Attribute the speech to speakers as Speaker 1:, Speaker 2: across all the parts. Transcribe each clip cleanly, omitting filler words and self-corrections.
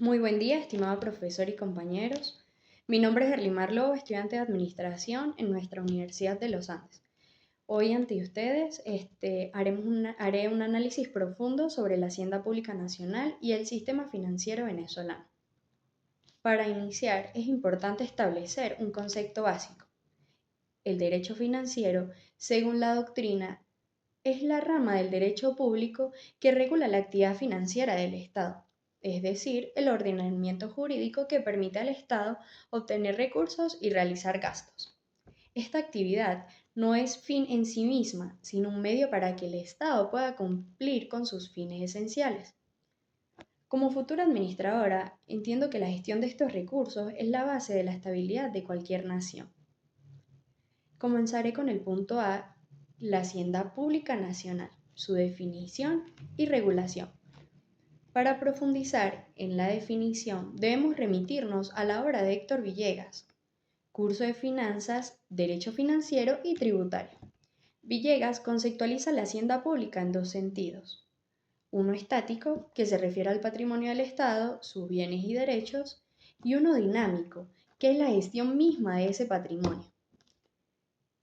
Speaker 1: Muy buen día, estimado profesor y compañeros. Mi nombre es Erlimar Lobo, estudiante de Administración en nuestra Universidad de los Andes. Hoy ante ustedes haré un análisis profundo sobre la Hacienda Pública Nacional y el sistema financiero venezolano. Para iniciar, es importante establecer un concepto básico. El derecho financiero, según la doctrina, es la rama del derecho público que regula la actividad financiera del Estado, es decir, el ordenamiento jurídico que permite al Estado obtener recursos y realizar gastos. Esta actividad no es fin en sí misma, sino un medio para que el Estado pueda cumplir con sus fines esenciales. Como futura administradora, entiendo que la gestión de estos recursos es la base de la estabilidad de cualquier nación. Comenzaré con el punto A, la Hacienda Pública Nacional, su definición y regulación. Para profundizar en la definición, debemos remitirnos a la obra de Héctor Villegas, Curso de Finanzas, Derecho Financiero y Tributario. Villegas conceptualiza la hacienda pública en dos sentidos. Uno estático, que se refiere al patrimonio del Estado, sus bienes y derechos, y uno dinámico, que es la gestión misma de ese patrimonio.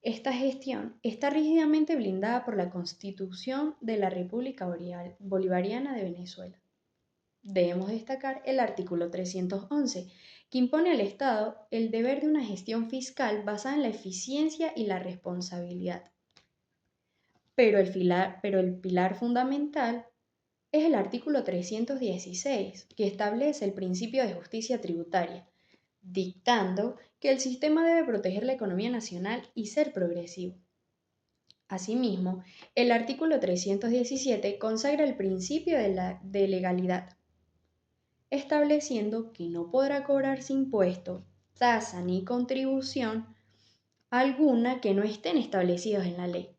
Speaker 1: Esta gestión está rígidamente blindada por la Constitución de la República Bolivariana de Venezuela. Debemos destacar el artículo 311, que impone al Estado el deber de una gestión fiscal basada en la eficiencia y la responsabilidad. Pero el pilar fundamental es el artículo 316, que establece el principio de justicia tributaria, dictando que el sistema debe proteger la economía nacional y ser progresivo. Asimismo, el artículo 317 consagra el principio de legalidad, estableciendo que no podrá cobrarse impuesto, tasa ni contribución alguna que no estén establecidos en la ley.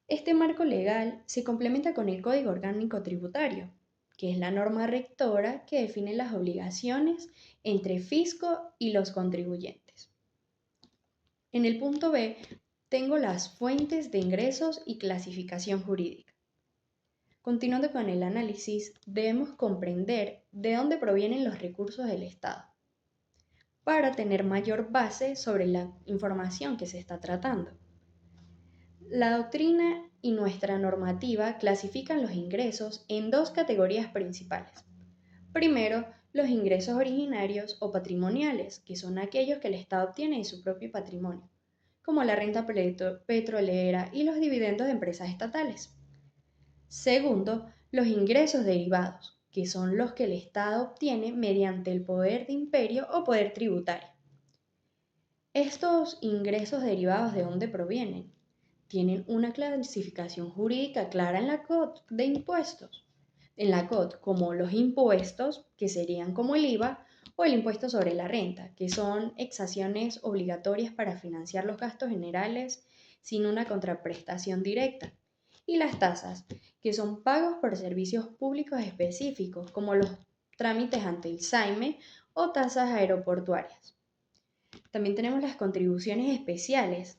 Speaker 1: Este marco legal se complementa con el Código Orgánico Tributario, que es la norma rectora que define las obligaciones entre fisco y los contribuyentes. En el punto B tengo las fuentes de ingresos y clasificación jurídica. Continuando con el análisis, debemos comprender de dónde provienen los recursos del Estado, para tener mayor base sobre la información que se está tratando. La doctrina y nuestra normativa clasifican los ingresos en dos categorías principales. Primero, los ingresos originarios o patrimoniales, que son aquellos que el Estado obtiene de su propio patrimonio, como la renta petrolera y los dividendos de empresas estatales. Segundo, los ingresos derivados, que son los que el Estado obtiene mediante el poder de imperio o poder tributario. Estos ingresos derivados, ¿de dónde provienen? Tienen una clasificación jurídica clara en la COT de impuestos. En la COT, como los impuestos, que serían como el IVA, o el impuesto sobre la renta, que son exacciones obligatorias para financiar los gastos generales sin una contraprestación directa. Y las tasas, que son pagos por servicios públicos específicos, como los trámites ante el SAIME o tasas aeroportuarias. También tenemos las contribuciones especiales,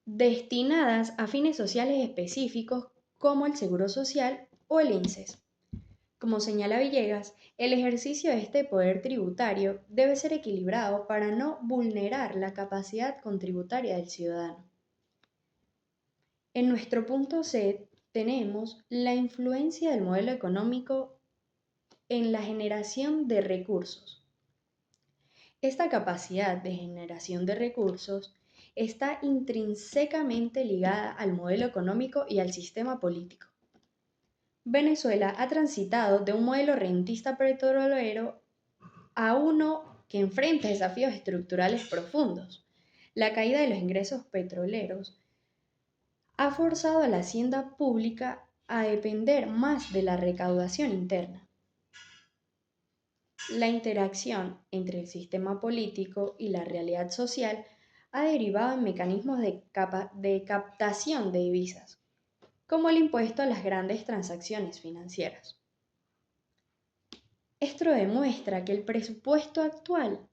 Speaker 1: destinadas a fines sociales específicos como el Seguro Social o el INSES. Como señala Villegas, el ejercicio de este poder tributario debe ser equilibrado para no vulnerar la capacidad contributaria del ciudadano. En nuestro punto C tenemos la influencia del modelo económico en la generación de recursos. Esta capacidad de generación de recursos está intrínsecamente ligada al modelo económico y al sistema político. Venezuela ha transitado de un modelo rentista petrolero a uno que enfrenta desafíos estructurales profundos. La caída de los ingresos petroleros ha forzado a la hacienda pública a depender más de la recaudación interna. La interacción entre el sistema político y la realidad social ha derivado en mecanismos de captación de divisas, como el impuesto a las grandes transacciones financieras. Esto demuestra que el presupuesto actual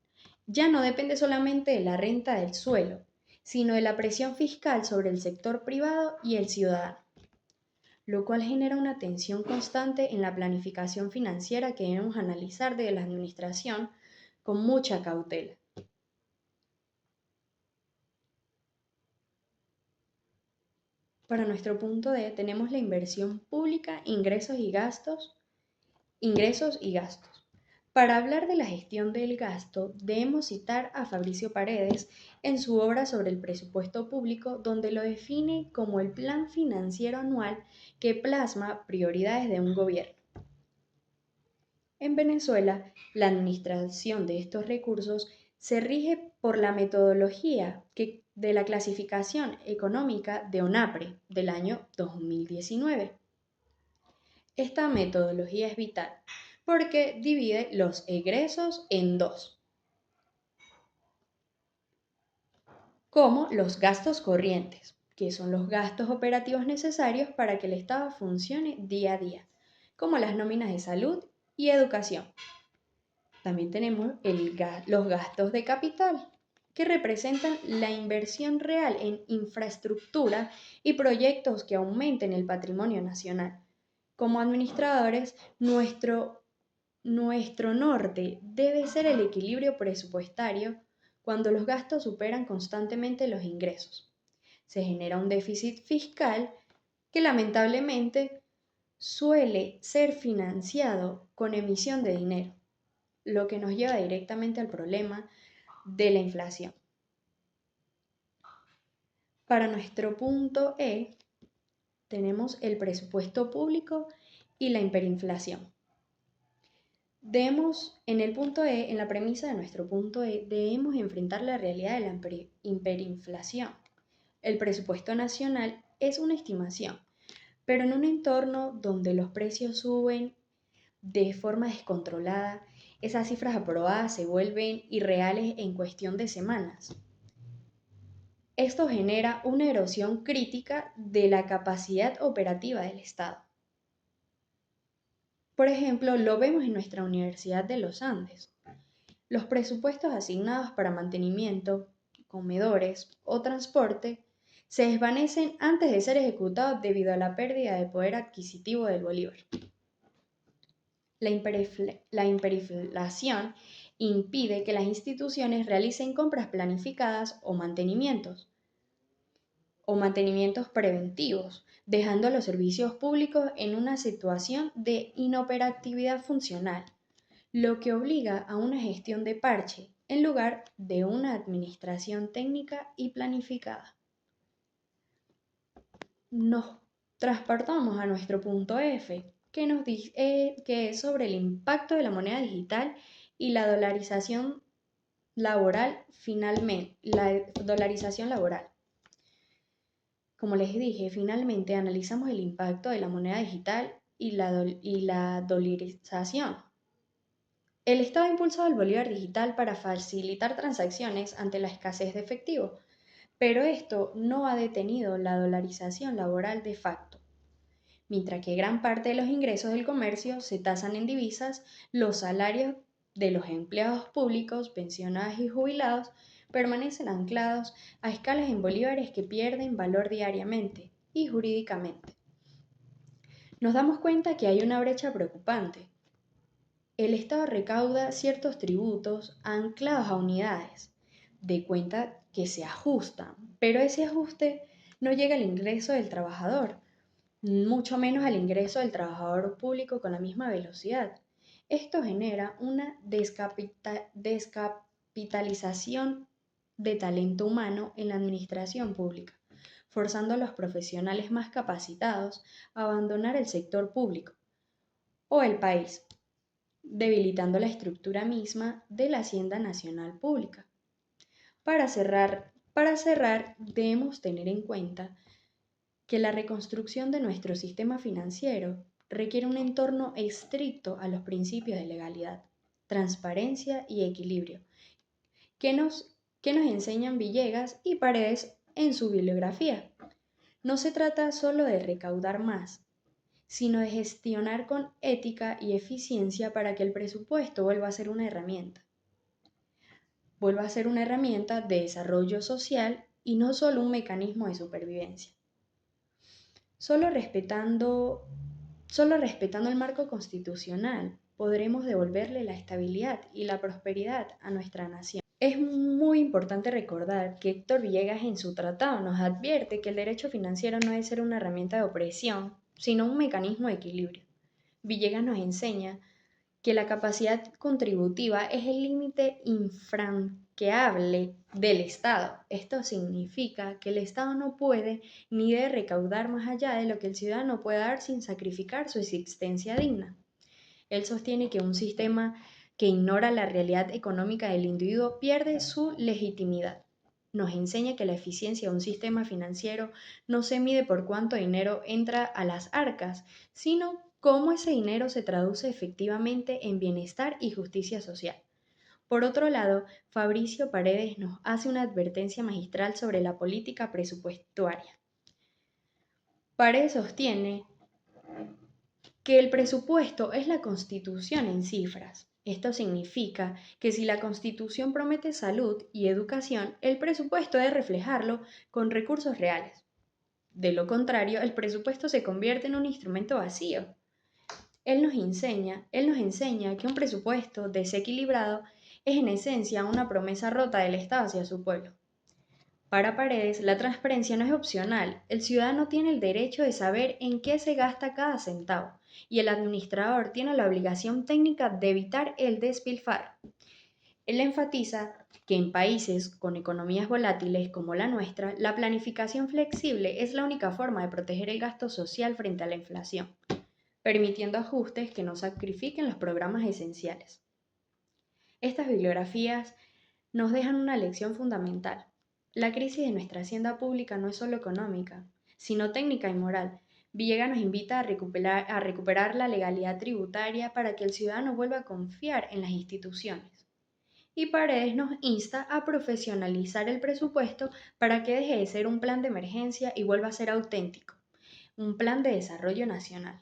Speaker 1: ya no depende solamente de la renta del suelo, sino de la presión fiscal sobre el sector privado y el ciudadano. lo cual genera una tensión constante en la planificación financiera que debemos analizar desde la administración con mucha cautela. Para nuestro punto D tenemos la inversión pública, ingresos y gastos. Para hablar de la gestión del gasto, debemos citar a Fabricio Paredes en su obra sobre el presupuesto público, donde lo define como el plan financiero anual que plasma prioridades de un gobierno. En Venezuela, la administración de estos recursos se rige por la metodología de la clasificación económica de ONAPRE del año 2019. Esta metodología es vital porque divide los egresos en dos, como los gastos corrientes, que son los gastos operativos necesarios para que el Estado funcione día a día, como las nóminas de salud y educación. También tenemos los gastos de capital, que representan la inversión real en infraestructura y proyectos que aumenten el patrimonio nacional. Como administradores, nuestro norte debe ser el equilibrio presupuestario cuando los gastos superan constantemente los ingresos. Se genera un déficit fiscal que lamentablemente suele ser financiado con emisión de dinero, lo que nos lleva directamente al problema de la inflación. Para nuestro punto E, tenemos el presupuesto público y la hiperinflación. En la premisa de nuestro punto E, debemos enfrentar la realidad de la hiperinflación. El presupuesto nacional es una estimación, pero en un entorno donde los precios suben de forma descontrolada, esas cifras aprobadas se vuelven irreales en cuestión de semanas. Esto genera una erosión crítica de la capacidad operativa del Estado. Por ejemplo, lo vemos en nuestra Universidad de los Andes. Los presupuestos asignados para mantenimiento, comedores o transporte se desvanecen antes de ser ejecutados debido a la pérdida de poder adquisitivo del bolívar. La hiperinflación impide que las instituciones realicen compras planificadas o mantenimientos preventivos, dejando a los servicios públicos en una situación de inoperatividad funcional, lo que obliga a una gestión de parche en lugar de una administración técnica y planificada. Nos transportamos a nuestro punto F, que es sobre el impacto de la moneda digital y la dolarización laboral Como les dije, finalmente analizamos el impacto de la moneda digital y la dolarización. El Estado ha impulsado el bolívar digital para facilitar transacciones ante la escasez de efectivo, pero esto no ha detenido la dolarización laboral de facto. Mientras que gran parte de los ingresos del comercio se tasan en divisas, los salarios de los empleados públicos, pensionados y jubilados permanecen anclados a escalas en bolívares que pierden valor diariamente y jurídicamente. Nos damos cuenta que hay una brecha preocupante. El Estado recauda ciertos tributos anclados a unidades de cuenta que se ajustan, pero ese ajuste no llega al ingreso del trabajador, mucho menos al ingreso del trabajador público con la misma velocidad. Esto genera una descapitalización de talento humano en la administración pública, forzando a los profesionales más capacitados a abandonar el sector público o el país, debilitando la estructura misma de la Hacienda Nacional Pública. Para cerrar, debemos tener en cuenta que la reconstrucción de nuestro sistema financiero requiere un entorno estricto a los principios de legalidad, transparencia y equilibrio, que nos enseñan Villegas y Paredes en su bibliografía. No se trata solo de recaudar más, sino de gestionar con ética y eficiencia para que el presupuesto vuelva a ser una herramienta de desarrollo social y no solo un mecanismo de supervivencia. Solo respetando, solo respetando el marco constitucional podremos devolverle la estabilidad y la prosperidad a nuestra nación. Es muy importante recordar que Héctor Villegas en su tratado nos advierte que el derecho financiero no debe ser una herramienta de opresión, sino un mecanismo de equilibrio. Villegas nos enseña que la capacidad contributiva es el límite infranqueable del Estado. Esto significa que el Estado no puede ni debe recaudar más allá de lo que el ciudadano puede dar sin sacrificar su existencia digna. Él sostiene que un sistema que ignora la realidad económica del individuo pierde su legitimidad. Nos enseña que la eficiencia de un sistema financiero no se mide por cuánto dinero entra a las arcas, sino cómo ese dinero se traduce efectivamente en bienestar y justicia social. Por otro lado, Fabricio Paredes nos hace una advertencia magistral sobre la política presupuestaria. Paredes sostiene que el presupuesto es la constitución en cifras. Esto significa que si la constitución promete salud y educación, el presupuesto debe reflejarlo con recursos reales. De lo contrario, el presupuesto se convierte en un instrumento vacío. Él nos enseña que un presupuesto desequilibrado es en esencia una promesa rota del Estado hacia su pueblo. Para Paredes, la transparencia no es opcional. El ciudadano tiene el derecho de saber en qué se gasta cada centavo y el administrador tiene la obligación técnica de evitar el despilfarro. Él enfatiza que en países con economías volátiles como la nuestra, la planificación flexible es la única forma de proteger el gasto social frente a la inflación, permitiendo ajustes que no sacrifiquen los programas esenciales. Estas bibliografías nos dejan una lección fundamental. La crisis de nuestra hacienda pública no es solo económica, sino técnica y moral. Villegas nos invita a recuperar la legalidad tributaria para que el ciudadano vuelva a confiar en las instituciones. Y Paredes nos insta a profesionalizar el presupuesto para que deje de ser un plan de emergencia y vuelva a ser auténtico, un plan de desarrollo nacional.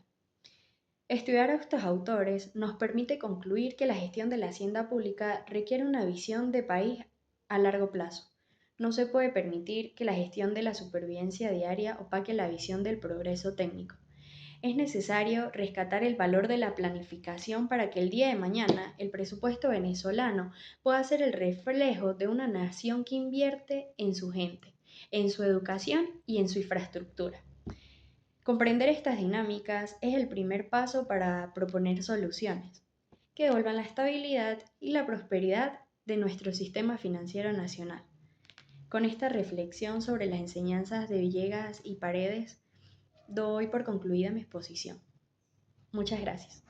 Speaker 1: Estudiar a estos autores nos permite concluir que la gestión de la hacienda pública requiere una visión de país a largo plazo. No se puede permitir que la gestión de la supervivencia diaria opaque la visión del progreso técnico. Es necesario rescatar el valor de la planificación para que el día de mañana el presupuesto venezolano pueda ser el reflejo de una nación que invierte en su gente, en su educación y en su infraestructura. Comprender estas dinámicas es el primer paso para proponer soluciones que devuelvan la estabilidad y la prosperidad de nuestro sistema financiero nacional. Con esta reflexión sobre las enseñanzas de Villegas y Paredes, doy por concluida mi exposición. Muchas gracias.